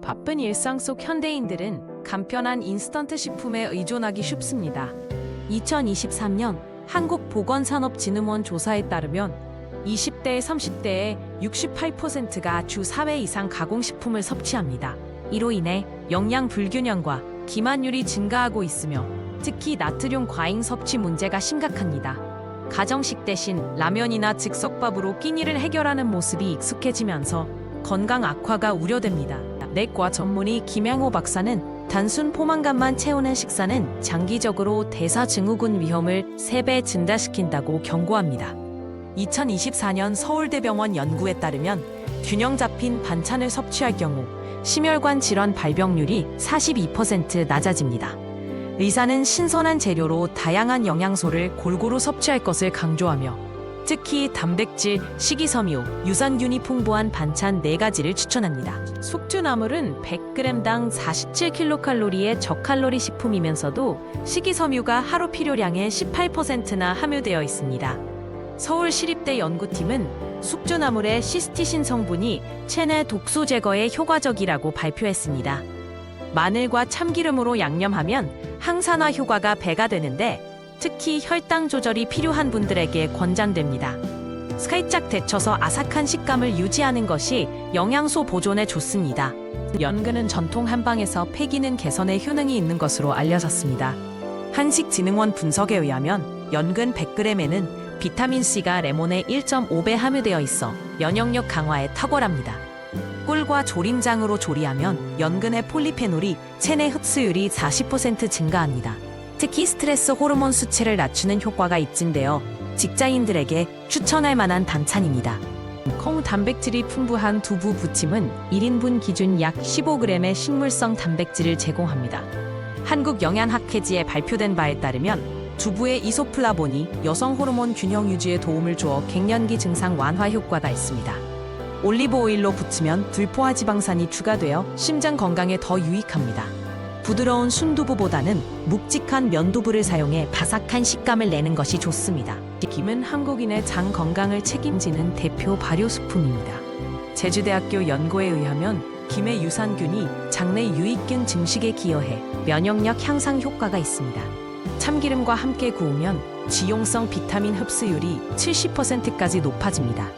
바쁜 일상 속 현대인들은 간편한 인스턴트 식품에 의존하기 쉽습니다. 2023년 한국보건산업진흥원 조사에 따르면 20대, 30대의 68%가 주 4회 이상 가공식품을 섭취합니다. 이로 인해 영양 불균형과 비만율이 증가하고 있으며 특히 나트륨 과잉 섭취 문제가 심각합니다. 가정식 대신 라면이나 즉석밥으로 끼니를 해결하는 모습이 익숙해지면서 건강 악화가 우려됩니다. 내과 전문의 김양호 박사는 단순 포만감만 채우는 식사는 장기적으로 대사증후군 위험을 3배 증가시킨다고 경고합니다. 2024년 서울대병원 연구에 따르면 균형 잡힌 반찬을 섭취할 경우 심혈관 질환 발병률이 42% 낮아집니다. 의사는 신선한 재료로 다양한 영양소를 골고루 섭취할 것을 강조하며 특히 단백질, 식이섬유, 유산균이 풍부한 반찬 4가지를 추천합니다. 숙주나물은 100g당 47kcal의 저칼로리 식품이면서도 식이섬유가 하루 필요량의 18%나 함유되어 있습니다. 서울시립대 연구팀은 숙주나물의 시스티신 성분이 체내 독소 제거에 효과적이라고 발표했습니다. 마늘과 참기름으로 양념하면 항산화 효과가 배가 되는데 특히 혈당 조절이 필요한 분들에게 권장됩니다. 살짝 데쳐서 아삭한 식감을 유지하는 것이 영양소 보존에 좋습니다. 연근은 전통 한방에서 폐기능 개선에 효능이 있는 것으로 알려졌습니다. 한식진흥원 분석에 의하면 연근 100g에는 비타민C가 레몬의 1.5배 함유되어 있어 면역력 강화에 탁월합니다. 꿀과 조림장으로 조리하면 연근의 폴리페놀이 체내 흡수율이 40% 증가합니다. 특히 스트레스 호르몬 수치를 낮추는 효과가 입증되어 직장인들에게 추천할 만한 반찬입니다. 콩 단백질이 풍부한 두부 부침은 1인분 기준 약 15g의 식물성 단백질을 제공합니다. 한국영양학회지에 발표된 바에 따르면 두부의 이소플라본이 여성 호르몬 균형 유지에 도움을 주어 갱년기 증상 완화 효과가 있습니다. 올리브 오일로 부치면 불포화 지방산이 추가되어 심장 건강에 더 유익합니다. 부드러운 순두부보다는 묵직한 면두부를 사용해 바삭한 식감을 내는 것이 좋습니다. 김은 한국인의 장 건강을 책임지는 대표 발효식품입니다. 제주대학교 연구에 의하면 김의 유산균이 장내 유익균 증식에 기여해 면역력 향상 효과가 있습니다. 참기름과 함께 구우면 지용성 비타민 흡수율이 70%까지 높아집니다.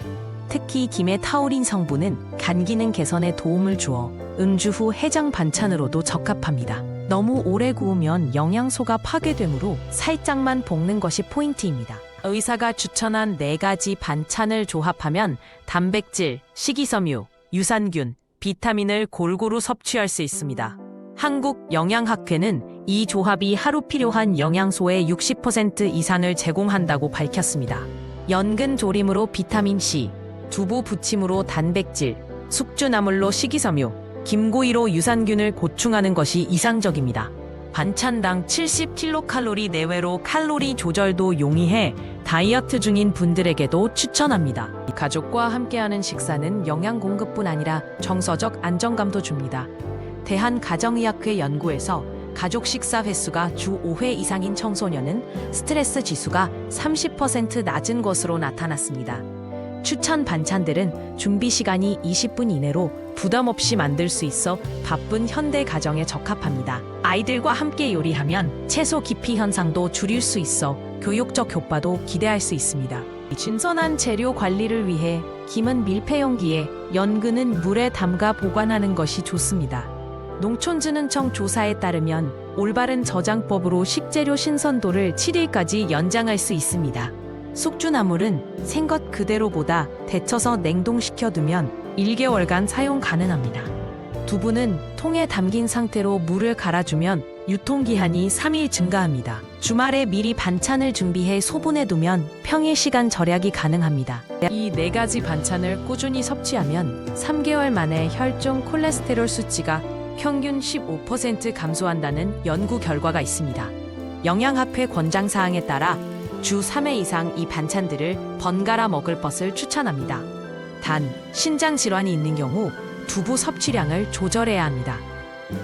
특히 김의 타우린 성분은 간 기능 개선에 도움을 주어 음주 후 해장 반찬으로도 적합합니다. 너무 오래 구우면 영양소가 파괴되므로 살짝만 볶는 것이 포인트입니다. 의사가 추천한 4가지 반찬을 조합하면 단백질, 식이섬유, 유산균, 비타민을 골고루 섭취할 수 있습니다. 한국영양학회는 이 조합이 하루 필요한 영양소의 60% 이상을 제공한다고 밝혔습니다. 연근 조림으로 비타민C, 두부 부침으로 단백질, 숙주나물로 식이섬유, 김고이로 유산균을 보충하는 것이 이상적입니다. 반찬당 70kcal 내외로 칼로리 조절도 용이해 다이어트 중인 분들에게도 추천합니다. 가족과 함께하는 식사는 영양 공급뿐 아니라 정서적 안정감도 줍니다. 대한가정의학회 연구에서 가족 식사 횟수가 주 5회 이상인 청소년은 스트레스 지수가 30% 낮은 것으로 나타났습니다. 추천 반찬들은 준비 시간이 20분 이내로 부담 없이 만들 수 있어 바쁜 현대 가정에 적합합니다. 아이들과 함께 요리하면 채소 기피 현상도 줄일 수 있어 교육적 효과도 기대할 수 있습니다. 신선한 재료 관리를 위해 김은 밀폐 용기에, 연근은 물에 담가 보관하는 것이 좋습니다. 농촌진흥청 조사에 따르면 올바른 저장법으로 식재료 신선도를 7일까지 연장할 수 있습니다. 숙주나물은 생것 그대로보다 데쳐서 냉동시켜두면 1개월간 사용 가능합니다. 두부는 통에 담긴 상태로 물을 갈아주면 유통기한이 3일 증가합니다. 주말에 미리 반찬을 준비해 소분해두면 평일 시간 절약이 가능합니다. 이 4가지 반찬을 꾸준히 섭취하면 3개월 만에 혈중 콜레스테롤 수치가 평균 15% 감소한다는 연구 결과가 있습니다. 영양학회 권장사항에 따라 주 3회 이상 이 반찬들을 번갈아 먹을 것을 추천합니다. 단, 신장 질환이 있는 경우 두부 섭취량을 조절해야 합니다.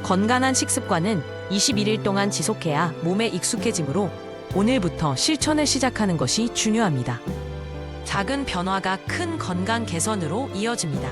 건강한 식습관은 21일 동안 지속해야 몸에 익숙해지므로 오늘부터 실천을 시작하는 것이 중요합니다. 작은 변화가 큰 건강 개선으로 이어집니다.